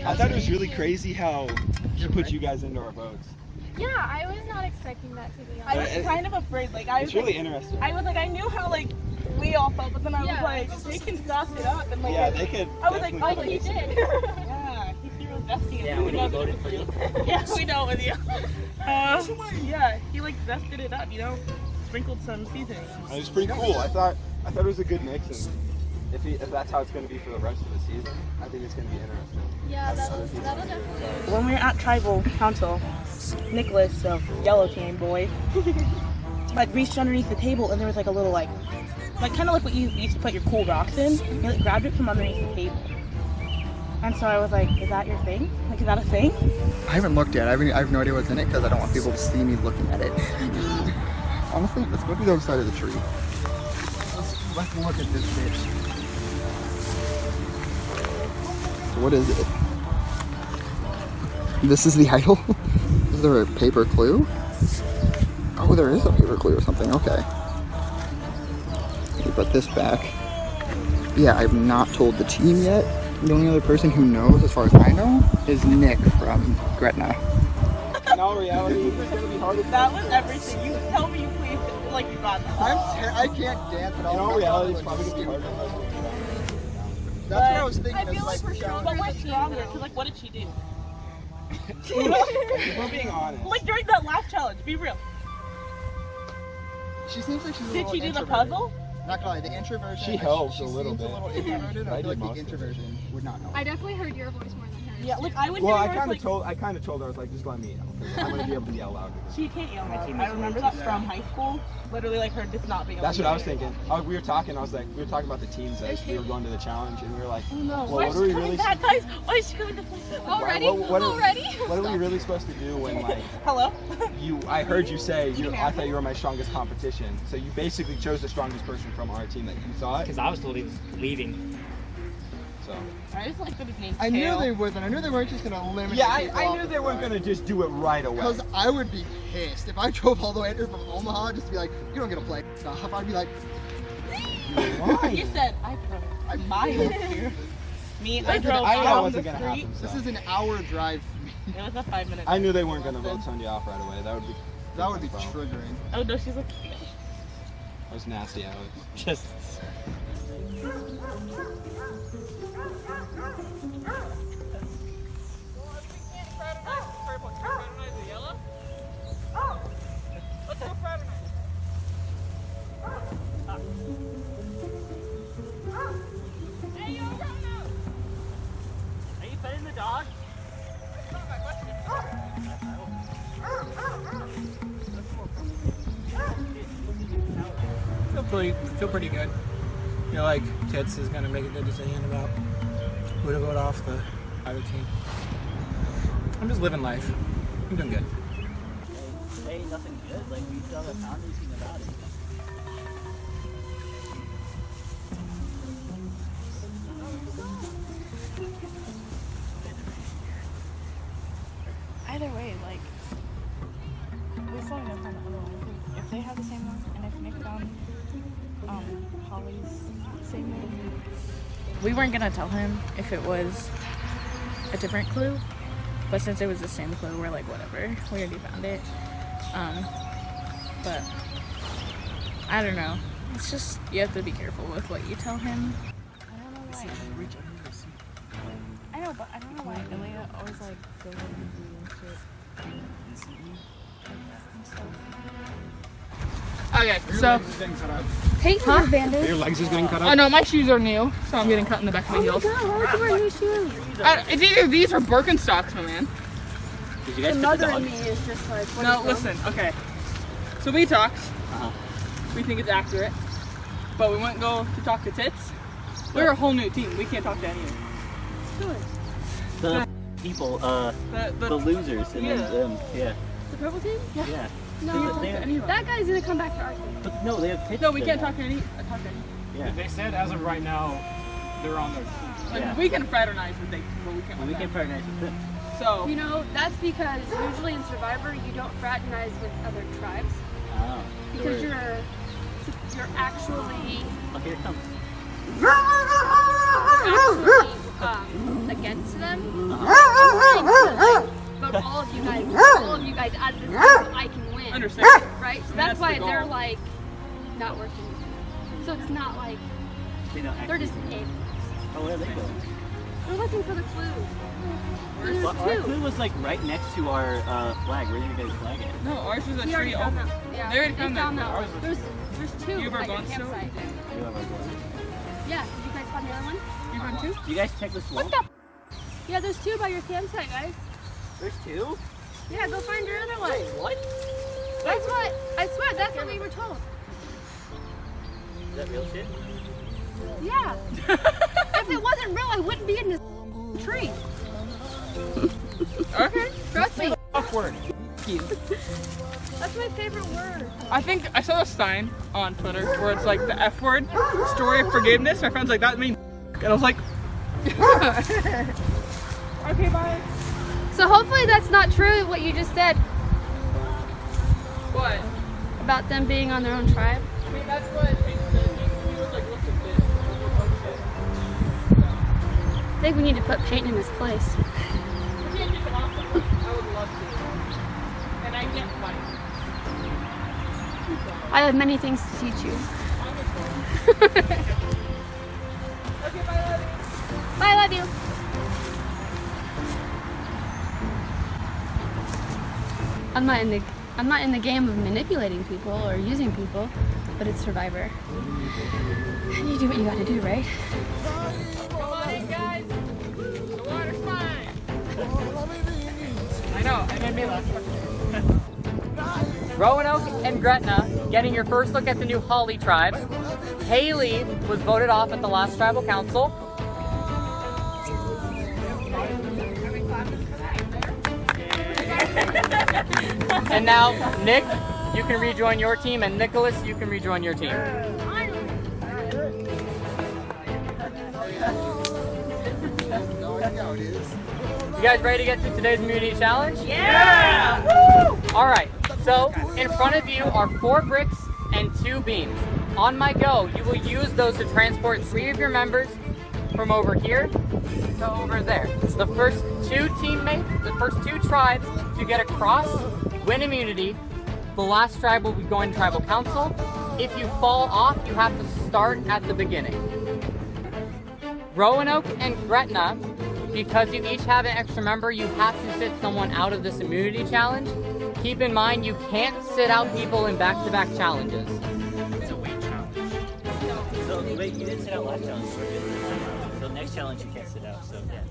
I thought it was really crazy how he put you guys into our boats. Yeah, I was not expecting that, to be honest. I was kind of afraid. Like, It's really interesting. I was like, I knew how like we all felt, but then I was like, they can sauce it up and like. Yeah, they could. I was like, oh, he did. Yeah, he threw his zesty in. Yeah, when he voted for you. Yeah, we know with you. Yeah, he like zested it up, you know, sprinkled some seasoning. It was pretty cool. I thought it was a good mix, and if that's how it's going to be for the rest of the season, I think it's going to be interesting. Yeah, that'll definitely. When we were at tribal council, Nicholas, so yellow team boy, like reached underneath the table and there was like a little like kind of like what you used to put your cool rocks in. He like grabbed it from underneath the table. And so I was like, is that your thing? Like, is that a thing? I haven't looked yet. I have no idea what's in it because I don't want people to see me looking at it. Honestly, let's go to the other side of the tree. Let's look at this bitch. What is it? This is the idol? Is there a paper clue? Oh, there is a paper clue or something. Okay. Let me put this back. Yeah, I've not told the team yet. The only other person who knows, as far as I know, is Nick from Gretna. In all reality, it's going to be harder. That was everything. You tell me you please, like you got that. I can't dance at all. In all reality, it's probably going to be harder for us. That's what I was thinking. I feel like we're stronger. But we're stronger, because like what did she do? If we're being honest. Like during that last challenge, be real. She seems like she's a Did little she do the introverted. puzzle? Not gonna lie, the introversion. She helps she a little seems bit. a little introverted. I I feel did like most the of it. introversion would not know. I definitely heard your voice more than hers. Yeah, like I would Well, hear I hers, kind like, of told her, I was like, just let me yell. 'Cause I'm going to be able to yell loud. she can't yell. My team I is remember way that too from high school. Literally, like her just not being able That's to what I was yell. thinking. We were talking about the teams as we were going to the challenge, and we were like, Oh no! well, Why what is are she we coming really? back, guys? Why is she coming to play? Already? What Already? are we really supposed to do when like Hello? I heard you say I thought you were my strongest competition, so you basically chose the strongest person from our team that you thought. Because I was told he was leaving. So I just like that his name's I knew Kale. they wasn't. I knew they weren't just gonna eliminate. yeah, I knew they weren't gonna just do it right away. Because I would be pissed if I drove all the way here from Omaha just to be like, you don't get to play stuff. I'd be like, Why? You said I drove miles here. Me, I drove I know it down wasn't the gonna street. happen. this So. is an hour drive for me. It was a 5-minute. I knew they weren't gonna vote Sonya off right away. That would be triggering. Oh no, she's like. that was nasty. I was Just. Are you petting the dog? Feel pretty good. I feel like Tits is gonna make a good decision about who to vote off the other team. I'm just living life. I'm doing good. Hey, nothing good. Like, we still haven't found anything about it. Either way, like, we still have to find the other one. If they have the same one, and if Nick found Holly's same one, we weren't gonna tell him if it was a different clue, but since it was the same clue, we're like, whatever, we already found it. But I don't know. It's just, you have to be careful with what you tell him. I don't know why. I know, but I don't know why Ilya always like goes and shit. Okay, so Hey, huh? Bandit. Your legs is getting cut I know my shoes are new, so I'm getting cut in the back of my heels. Why would you wear new shoes? It's either these or Birkenstocks, my man. Did you guys The pet the mother dog? in me is just like, what No, is listen, okay. So we talked. Uh-huh. We think it's accurate, but we wouldn't go to talk to Tits. We're a whole new team. We can't talk to anyone. The people, the losers, and Yeah. then them. Yeah. The purple team? Yeah. No, They- that guy's gonna come back for our team. But no, they have Tits. No, we can't there talk to any. Yeah. They said as of right now, they're on their team. Like, Yeah. we can fraternize with them, but we can't. And we with can them. fraternize with them. So. You know, that's because usually in Survivor you don't fraternize with other tribes Oh. because you're actually Oh, here it comes. against them. guys out of this so I can win. Understand? Right? So And that's why the goal. they're like not working. So it's not like they're just in. Oh, where are they going? They're looking for the clue. And Well, our there's clue two. was like right next to our flag. Where's your guys' flag at? No, ours was a We already tree found over. that. Yeah, They already they found found that. that. Ours was- There's two You have our at your guns still? campsite. You have our guns. Yeah, did you guys find the other one? You found two? Do you guys check the swamp? What the? Yeah, there's two by your campsite, guys. There's two? Yeah, go find your other one. Wait, what? That's what, I swear, that's what we were told. Is that real shit? Yeah. If it wasn't real, I wouldn't be in this tree. Okay. Trust me. Awkward. That's my favorite word. I think I saw a sign on Twitter where it's like the F word, story of forgiveness. My friend's like, that means, and I was like, okay, bye. So hopefully that's not true, what you just said What? about them being on their own tribe. I mean, that's what he said. He was like, look at this. I think we need to put paint in his place. We can't get them off the hook. I would love to. And I can't fight. I have many things to teach you. Okay, bye, love you. Bye, I love you. I'm not in the game of manipulating people or using people, but it's Survivor. And you do what you gotta do, right? Come on in, guys. The water's fine. I know, I made me laugh. Roanoke and Gretna getting your first look at the new Holly tribe. Haley was voted off at the last tribal council. And now, Nick, you can rejoin your team, and Nicholas, you can rejoin your team. You guys ready to get to today's immunity challenge? Yeah! Woo! All right, so in front of you are 4 bricks and 2 beams. On my go, you will use those to transport 3 of your members from over here to over there. The first 2 teammates, the first 2 tribes to get across win immunity. The last tribe will be going to tribal council. If you fall off, you have to start at the beginning. Roanoke and Gretna, because you each have an extra member, you have to sit someone out of this immunity challenge. Keep in mind, you can't sit out people in back-to-back challenges. It's a weight challenge. So, wait, you didn't sit out last challenge. So, next challenge you can't sit out. So, yeah.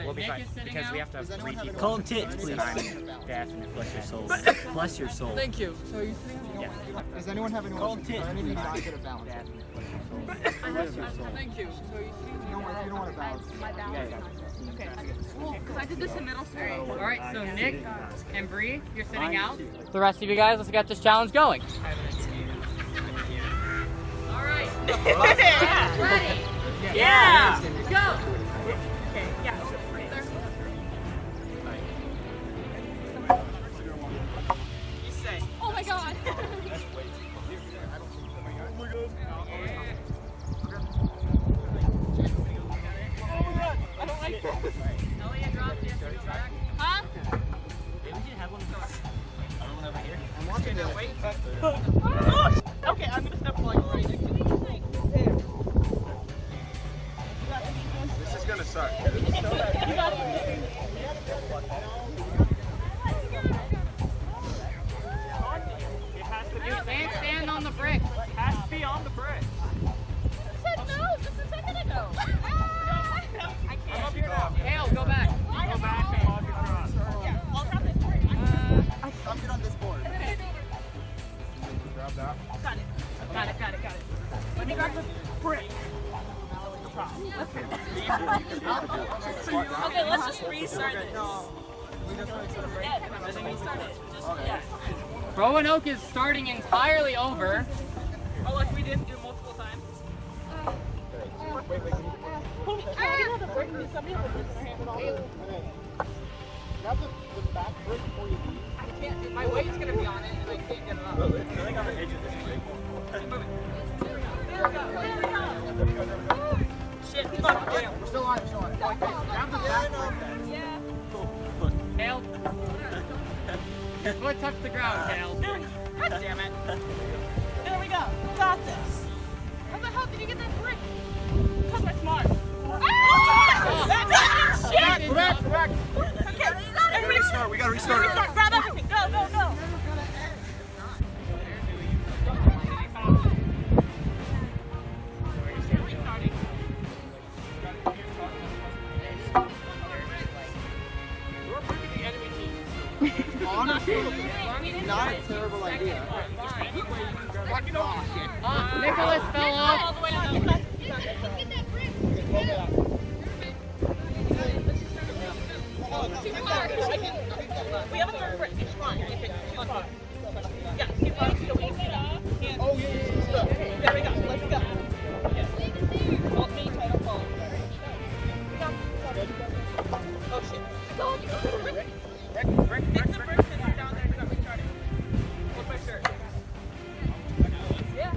We'll be fine, because we have to have 3 people. Call them tits, please. Definitely. Bless your soul. Bless your soul. Thank you. So you Yeah. Does anyone have anyone Call tits, anything please. not good at balance? Bless your soul. Thank you. So you You don't want to balance. okay. Because I did this in middle school. All right, so Nick and Bree, you're sitting out. The rest of you guys, let's get this challenge going. All right. Yeah. Ready? Yeah. Go. Oh my god. I don't like that. Huh? Maybe we should have one over here. I'm watching that. Okay, I'm gonna step like right next to you. This is gonna suck. You can't stand on the brick. It has to be on the brick. said no just a second ago. I can't. Up here now. Hale, go back. Go back and walk across. Yeah, I'll grab this. I'm good on this board. Grab that. Got it. Let me grab the brick. Okay, let's just restart this. Roanoke is starting entirely over. Oh, like we didn't do multiple times. Grab the back brick before you leave. I can't. My weight's gonna be on it, and I can't get it up. I think on the edge of this brick. There we go. Shit. Fuck. Damn. We're still on it, Grab the back brick then. Yeah. Hale. Your foot touched the ground, Kale. God damn it. There we go. Got this. How the hell did you get that brick? Because I'm smart. Shit! Go back. Okay, everybody Restart. We gotta restart. Grab everything. Go. Honestly, not a terrible idea. Nicholas fell off. We have a third brick. It's fine. If it's too far. Yeah, keep going. Oh, yeah. There we go. Let's go. Hold me tight. Don't fall. Oh, shit. Fix the brick since you're down there. You're not restarting. Hold my shirt. Yeah.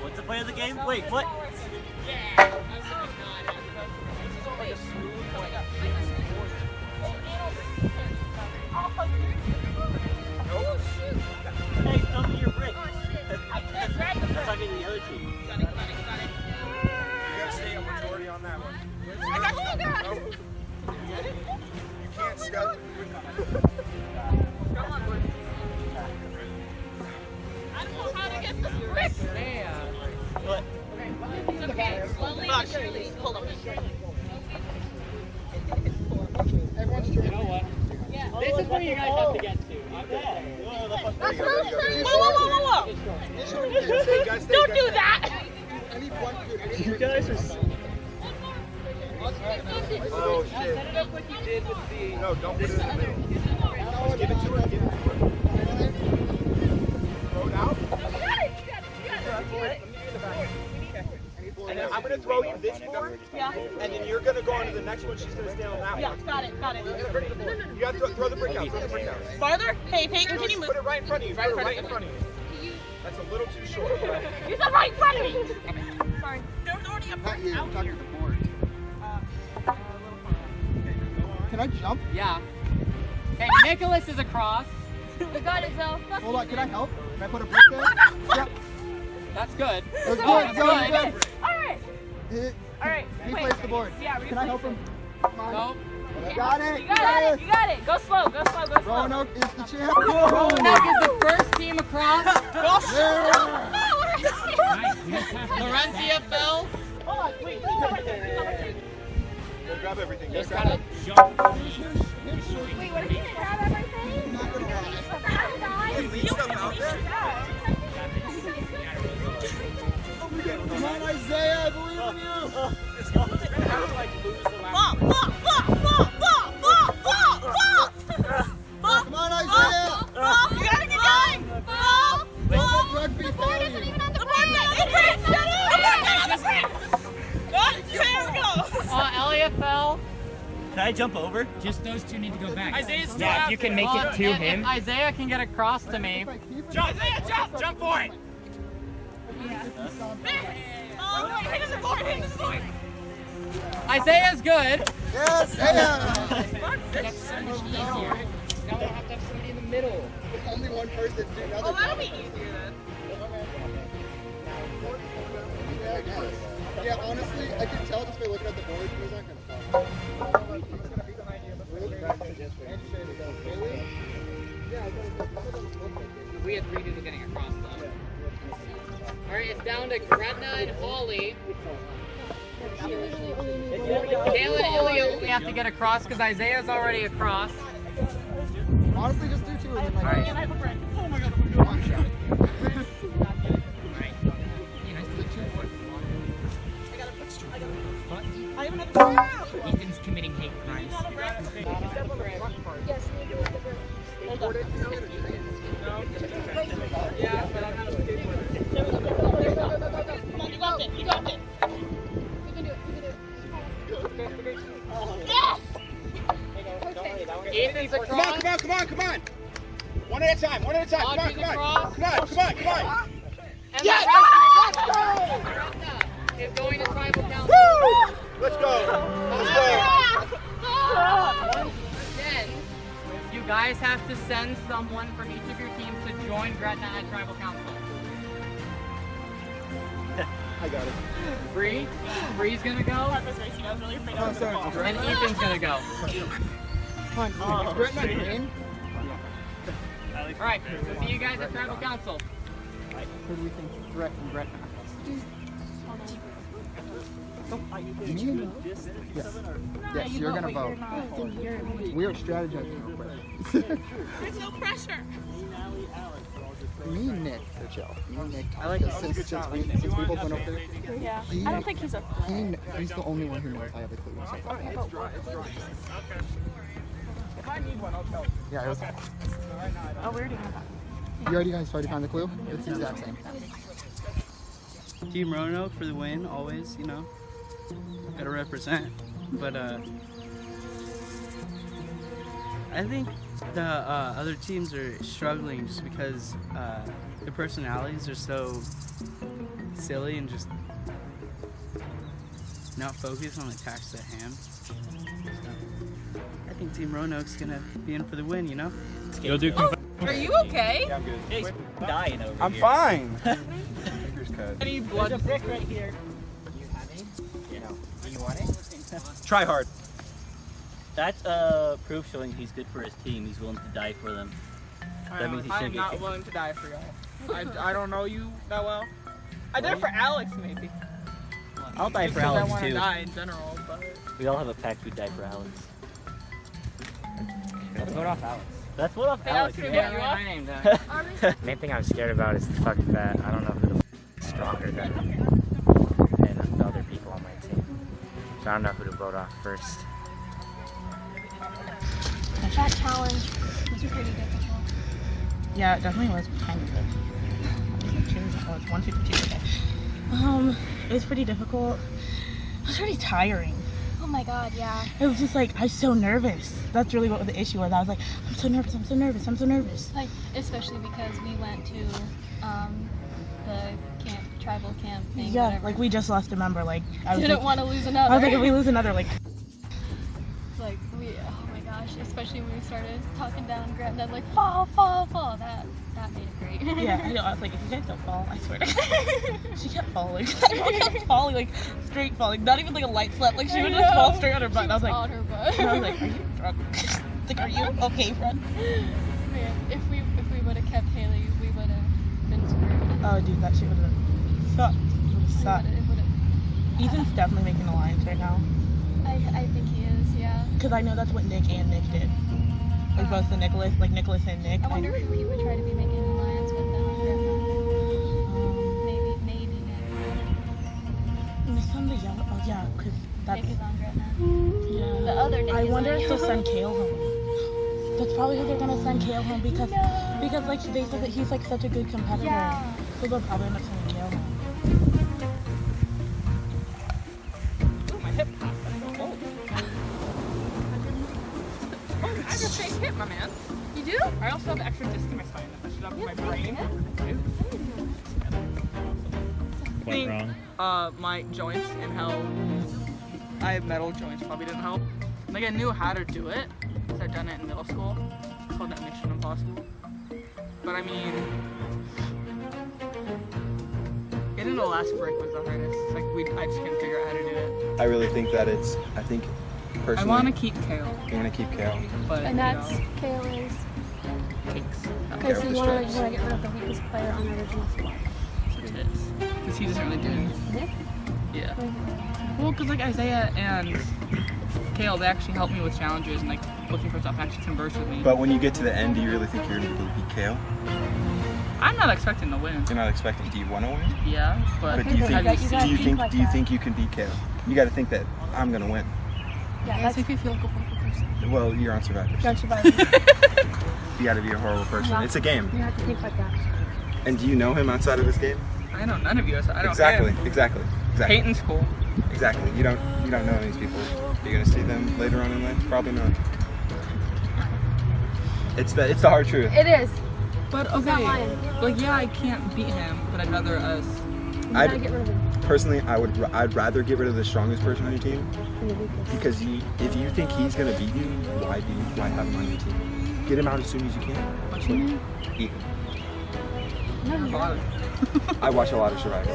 What's the play of the game? Wait, what? Hey, throw me your brick. That's talking to the other team. Got it. You gotta stay a majority on that one. I got you, guys. You can't step. Come on. I don't know how to get this brick. What? It's okay. Slowly but surely. Hold on. Everyone's You know what? This is where you guys have to get to. Whoa. Don't do that. You guys are. Oh shit. Set it up like you did with the. No, don't put it in the middle. Just give it to her. Throw it out. And then I'm gonna throw you this board. Yeah. And then you're gonna go on to the next one. She's gonna stay on that Yeah, one. got it. You gotta throw the brick out. Farther? Hey, continue Put moving. it right in front of you. Put it right in front of you. That's a little too short. You said right in front of me. Sorry. There was already a Not brick you, I'm out talking here. to the board. Can I jump? Yeah. Okay, Nicholas is across. We got it, Zoe. Hold on, can I help? Can I put a brick there? Yep. That's good. That's Oh, good, that's Zoe, good. good. Alright. Alright. Replace the board. Yeah, Can I help him? Come on. Go. Got it. You got it. Go slow. Roanoke is the champ. Roanoke is the first team across. Yeah. Laurencia fell. Hold on, wait. He's not right there. Go grab everything. Just Grab gotta it. Wait, what did you grab everything? I'm not gonna lie. Leave stuff out there. Come on, Isaiah, I believe in you. Come on, Isaiah. You gotta get going. Rugby failure. Elia fell. Can I jump over? Just those two need to go back. Isaiah's still Yeah, out if you can there. make it to If him. Isaiah can get across to me. Jump for it! Isaiah's good. Yes, yeah. That's so much easier. Now I have to have somebody in the middle. Only one person do nothing. Oh, that'll be easier then. Yeah, I guess. Yeah, honestly, I can tell just by looking at the board, he's not gonna stop. We had 3 people getting across though. Alright, it's down to Gretna and Holly. Kayla and Ilya only have to get across because Isaiah's already across. Honestly, just do 2 and then like. Alright. Oh my god. I have another. Ethan's committing hate crimes. Yes, we do with the group. Yeah, but I'm not a skateboarder. Come on, you got this. We can do it. Yes! Ethan's across. Come on. One at a time. Come Audrey's across. on. And Yes! Gretna is going to tribal council. Woo! Let's go. guys have to send someone from each of your teams to join Gretna at Tribal Council. I got it. Bree's gonna go, and Ethan's gonna go. Alright, so see you guys at Tribal Council. Who do we think Brett and Gretna? Yes, you're gonna vote. We are strategizing real quick. There's no pressure. Me and Nick are chill. Me and Nick talk. I like since we both went over there. Yeah. He- I don't think he's a friend. He's the only one who knows I have a clue. So If I need one, I'll tell you. yeah, it was, Oh, we already have that. you already guys tried to find the clue? It's the exact same. Team Roanoke for the win, always, you know. Gotta represent. But I think the other teams are struggling just because their personalities are so silly and just not focused on the task at hand. So, I think Team Roanoke's gonna be in for the win, you know? You'll do. Are you okay? Yeah, I'm good. He's dying over I'm here. fine. Fingers cut. Any blood? There's a brick right here. You have it? No. Do you want it? Try hard. That's proof showing he's good for his team. He's willing to die for them. That means he I'm shouldn't not get willing to die for y'all. I don't know you that well. I did it for Alex, maybe. I'll die for Because I Alex want to too. die in general, but We all have a pact we'd die for Alex. Let's vote off Alex. That's what up Hey, Alex. Alex, Yeah, you my up? name down. Main thing I'm scared about is the fucking bat. I don't know who the is stronger than the other people on my team. So I don't know who to vote off first. That challenge was pretty difficult. Yeah, it definitely was kind of good. Oh, it's 152 today. It was pretty difficult. It was pretty tiring. Oh my god, yeah. It was just like, I was so nervous. That's really what the issue was. I was like, I'm so nervous, I'm so nervous, I'm so nervous. Like, especially because we went to the tribal camp thing. Yeah, whatever. like we just lost a member. Like I was Didn't like, want to lose another. I was like, if we lose another, like Like, oh my gosh, especially when we started talking down Gretna, like, fall, fall, fall. That made it great. yeah, I know. I was like, if you guys don't fall, I swear to God. She kept falling. She kept falling, like straight falling. Not even like a light slap. Like she would just fall straight on her butt. And I was like, on her butt. and I was like, are you drunk? It's like, are you okay, friend? Man, if we would have kept Haley, we would have been screwed. Oh, dude, that shit would have sucked. It would have sucked. It would have. Ethan's definitely making alliance right now. I think he is, yeah. Because I know that's what Nick and Nick did. Like both the Nicholas and Nick. I wonder if he would try to be making an alliance with them on Gretna. Maybe. And this one's the yellow. Oh yeah, because that's. Nick is on Gretna. Yeah. The other Nick I is wonder on if they'll send Kale home. That's probably who they're gonna send Kale home because like they said that he's like such a good competitor. Yeah. So they'll probably end up sending Kale home. Ooh, my hip popped. That's so cold. I have a fake hip, my man. You do? I also have extra disc in my spine that pushes up my brain. What's wrong? My joints and how I have metal joints probably didn't help. Like I knew how to do it, because I'd done it in middle school. It's called that Mission Impossible. But I mean, getting the last break was the hardest. Like I just couldn't figure out how to do it. I really think that I think personally. I want to keep Kale, You want to keep Kale. but And that's you know, Kayla's. cakes. Okay, so with you the want to stripes. get rid of the weakest player on the original squad. Because he doesn't really do anything. Nick? Yeah. Well, because like Isaiah and Kale, they actually help me with challenges and like looking for stuff, actually converse with me. But when you get to the end, do you really think you're going to be able to beat Kale? I'm not expecting to win. You're not expecting. Do you want to win? Yeah, but But do you have think? you Do you seen- think? Do you think you can beat Kale? You got to think that I'm going to win. Yeah, That's if you feel good person. Well, you're on Survivor. Don't survive. You got to be a horrible person. It's a game. You have to think like that. And do you know him outside of this game? I know none of you. I don't Exactly. care. Exactly. Peyton's cool. Exactly. You don't know these people. Are you gonna see them later on in life? Probably not. It's the hard truth. It is. But He's not okay, lying. like yeah, I can't beat him, but I'd rather us. You gotta get rid of him. Personally, I'd rather get rid of the strongest person on your team And the weakest. because if you think he's gonna beat you, why have him on your team? get him out as soon as you can. Ethan. No, I watch a lot of Survivor.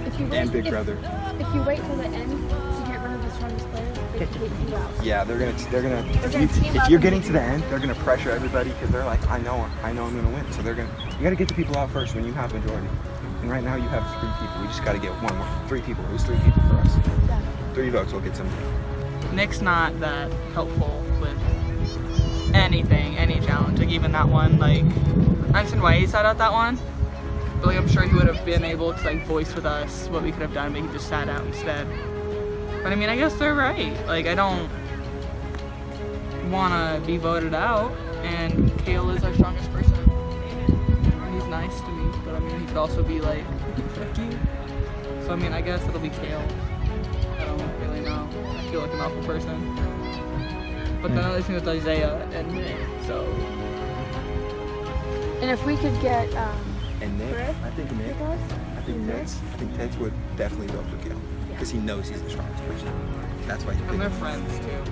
If you wait, And Big Brother. If you wait till the end to get rid of the strongest players, they can take you out. Yeah, they're gonna. team If up you're and getting beat to the end, they're gonna pressure everybody because they're like, I know I'm gonna win. So they're gonna. You gotta get the people out first when you have majority. And right now you have 3 people. We just gotta get 1 more. 3 people. It was 3 people for us. Yeah. 3 votes will get something. Nick's not that helpful with anything, any challenge. Like even that one, like I understand why he sat out that one. But like I'm sure he would have been able to like voice with us what we could have done, but he just sat out instead. But I mean, I guess they're right. Like I don't wanna be voted out, and Kale is our strongest person. He's nice to me, but I mean he could also be like, fuck you. So I mean I guess it'll be Kale. I don't really know. I feel like an awful person. But then I listen with Isaiah and Nick, so. And if we could get And Nick, I think Ted would definitely vote for Kale because he knows he's the strongest person. That's why he picked And they're him. friends too.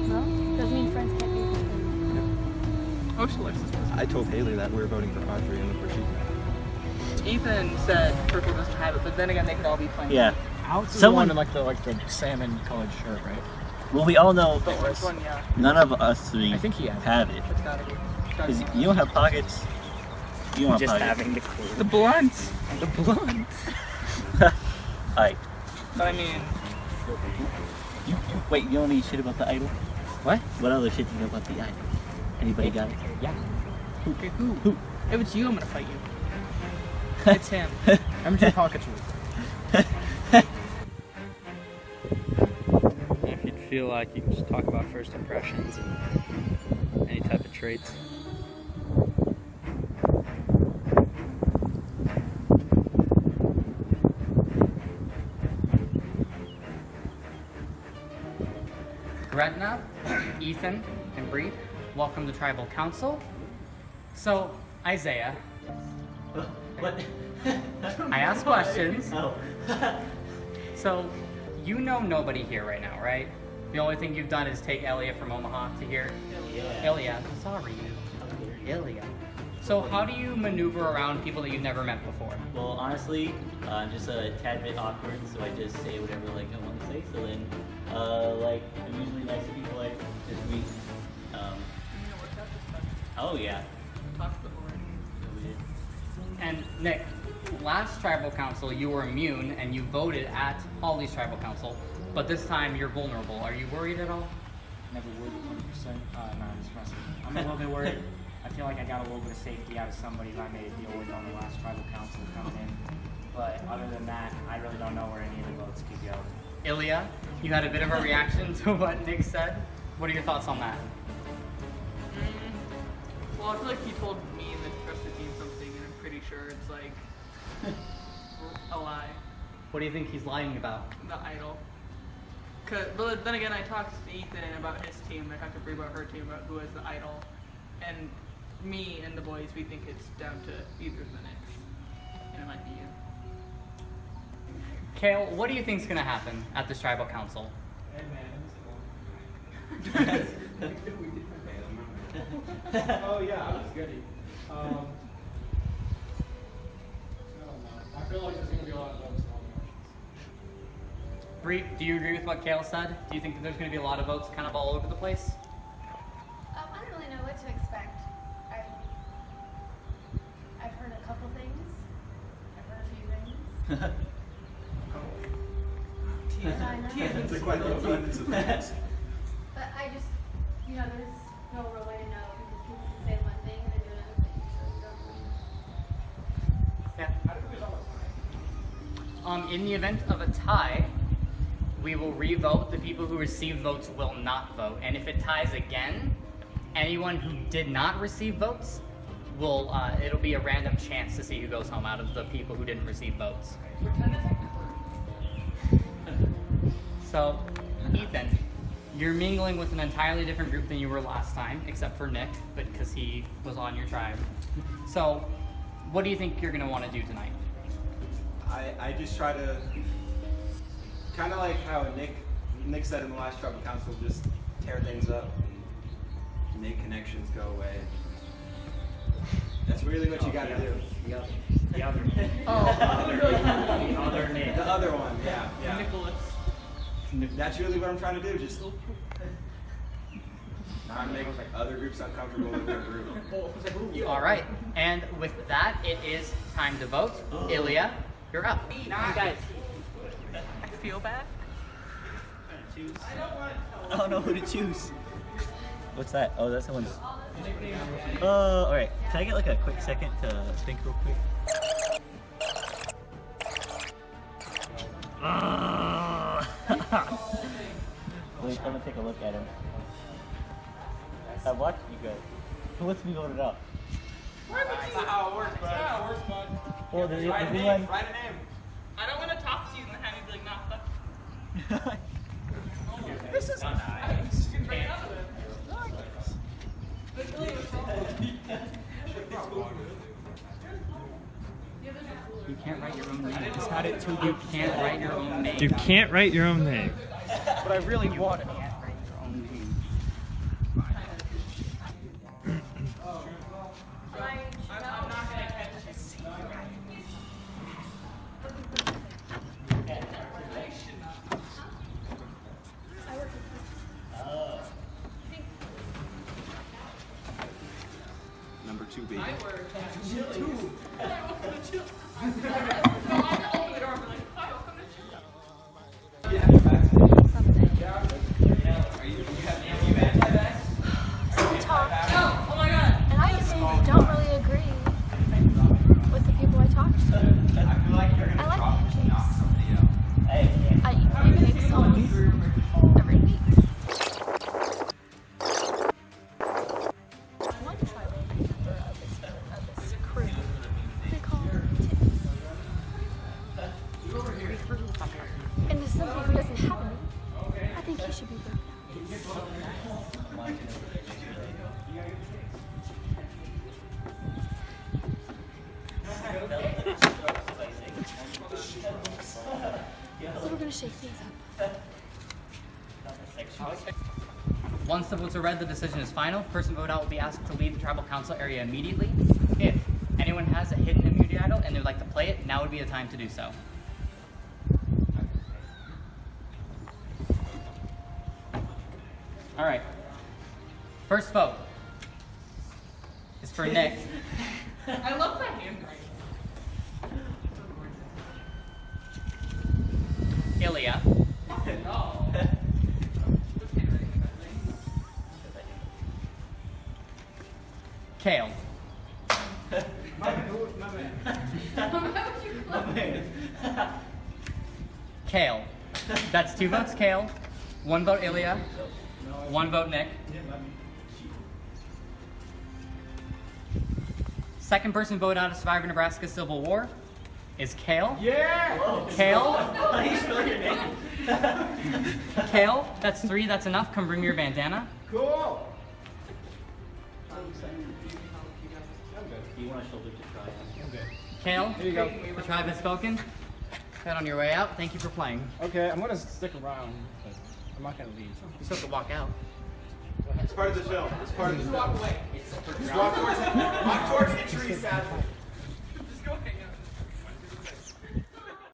no, doesn't mean friends can't be friends. Oh, she likes this person. I told Haley that we were voting for Audrey and look where she's at. Ethan said purple doesn't have it, but then again they could all be playing. Yeah. Alex is Someone- the one in like the salmon colored shirt, right? Well, we all know The first one, yeah. none of us 3 I think he has. have it. It's gotta be. Because you don't have pockets. You don't have Just pockets. having the clue. The blunt. The blunt. Alright. But I mean, Wait, you don't need shit about the idol? What? What other shit do you know about the idol? Anybody got it? Yeah. okay, who? If it's you, I'm gonna fight you. It's him. How much your pockets worth? If you'd feel like you can just talk about first impressions and any type of traits. Gretna, Ethan, and Bree, welcome to Tribal Council. So, Isaiah, What? I ask questions. Oh. So, you know nobody here right now, right? The only thing you've done is take Elia from Omaha to here. Elia, sorry. Elia. So how do you maneuver around people that you've never met before? Well, honestly, I'm just a tad bit awkward, so I just say whatever like I want to say. So then, like I'm usually nice to people I just meet. Oh yeah. And Nick, last tribal council you were immune and you voted at Holly's tribal council, but this time you're vulnerable. Are you worried at all? Never worried 100%. No, I'm just messing. I'm a little bit worried. I feel like I got a little bit of safety out of somebody who I made a deal with on the last tribal council coming in. But other than that, I really don't know where any of the votes could go. Ilya, you had a bit of a reaction to what Nick said. What are your thoughts on that? well, I feel like he told me and the rest of the team something, and I'm pretty sure it's like a lie. What do you think he's lying about? The idol. But then again, I talked to Ethan about his team. I talked to Bree about her team, about who is the idol. And me and the boys, we think it's down to either of the Knicks. And it might be you. Kale, what do you think's gonna happen at this tribal council? Oh yeah, I was goody. I don't know. I feel like there's gonna be a lot of votes on the motions. Bree, do you agree with what Kale said? Do you think that there's gonna be a lot of votes kind of all over the place? I don't really know what to expect. I've heard a couple things. I've heard a few things. It's a quite the abundance of things. But I just, there's no real way to know because people can say one thing and then do another thing, so you don't really know. In the event of a tie, we will re-vote. The people who received votes will not vote. And if it ties again, anyone who did not receive votes will, it'll be a random chance to see who goes home out of the people who didn't receive votes. So, Ethan, you're mingling with an entirely different group than you were last time, except for Nick, but because he was on your tribe. So, what do you think you're gonna want to do tonight? I just try to, kind of like how Nick Nick said in the last tribal council, just tear things up and make connections go away. That's really what you got to do. The other Nick. Oh. The other Nick. The other one, yeah. Nicholas. That's really what I'm trying to do. Just not make other groups uncomfortable with their group. All right, and with that, it is time to vote. Ilya, you're up. You guys. I feel bad. I don't know who to choose. What's that? Oh, that's someone's. Oh, alright. Can I get like a quick second to think real quick? Wait, I'm gonna take a look at him. I watched you guys. Who lets me vote it out? That's not how it works, bud. That's not how it works, bud. Well, there's Write a name. one. Write a name. I don't want to talk to you and then have you be like, nah, fuck. This is nice. You can't write your own name. Just had it too You can't write your own name. You can't write your own name. But I really want it. You can't write your own name. Number 2, baby. And I don't really agree with the people I talk to. I like pancakes. I eat pancakes almost every week. One tribal member of this crew, they call her Tits. And as somebody who doesn't have any, I think he should be voted out. So we're gonna shake things up. Once the votes are read, the decision is final. Person voted out will be asked to leave the tribal council area immediately. If anyone has a hidden immunity idol and they would like to play it, now would be the time to do so. All right. First vote is for Nick. I love that handwriting. Ilya. Oh. Kale. Kale. That's 2 votes Kale, 1 vote Ilya, 1 vote Nick. Second person voted out of Survivor Nebraska Civil War is Kale. Yeah! Kale. How do you spell your name? Kale, that's 3, that's enough. Come bring me your bandana. Cool! Do you want a shoulder to try? I'm good. Kale, Here you go. the tribe has spoken. Head on your way out. Thank you for playing. Okay, I'm gonna stick around, but I'm not gonna leave. You still have to walk out. It's part of the show. It's part of the show. Walk away. Just walk towards the tree, Seth.